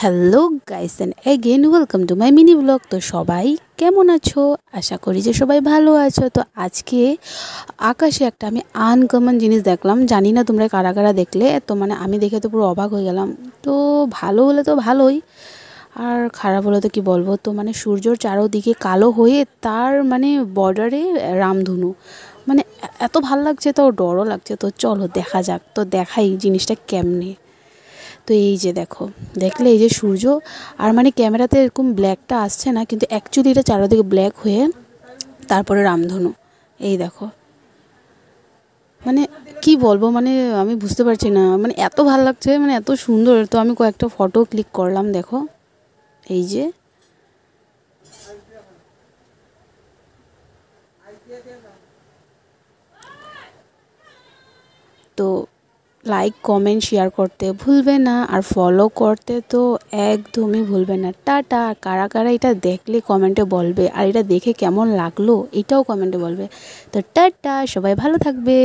Hello guys and again welcome to my mini blog. তো সবাই কেমন আছো? আশা করি যে সবাই ভালো আছো। তো আজকে আকাশে একটা আমি আনকমন জিনিস দেখলাম, জানি না তোমরা কারা কারা দেখলে। তো মানে আমি দেখে তো পুরো অবাক হয়ে গেলাম। তো ভালো হলে তো ভালোই, আর খারাপ হলে তো কী বলবো। তো মানে সূর্যর চারোদিকে কালো হয়ে তার মানে বর্ডারে রামধনু, মানে এত ভাল লাগছে, তো ডরও লাগছে। তো চলো দেখা যাক, তো দেখাই জিনিসটা কেমনে। তো এই যে দেখো, দেখলে এই যে সূর্য, আর মানে ক্যামেরাতে এরকম ব্ল্যাকটা আসছে না, কিন্তু অ্যাকচুয়ালি এটা চারদিকে ব্ল্যাক হয়ে তারপরে রামধনু। এই দেখো, মানে কি বলবো, মানে আমি বুঝতে পারছি না, মানে এত ভালো লাগছে, মানে এত সুন্দর। তো আমি কয়েকটা ফটো ক্লিক করলাম, দেখো এই যে। তো লাইক কমেন্ট শেয়ার করতে ভুলবে না, আর ফলো করতে তো একদমই ভুলবে না। টাটা। কারা কারা এটা দেখলে কমেন্টে বলবে, আর এটা দেখে কেমন লাগলো এটাও কমেন্টে বলবে। তো টাটা, সবাই ভালো থাকবে।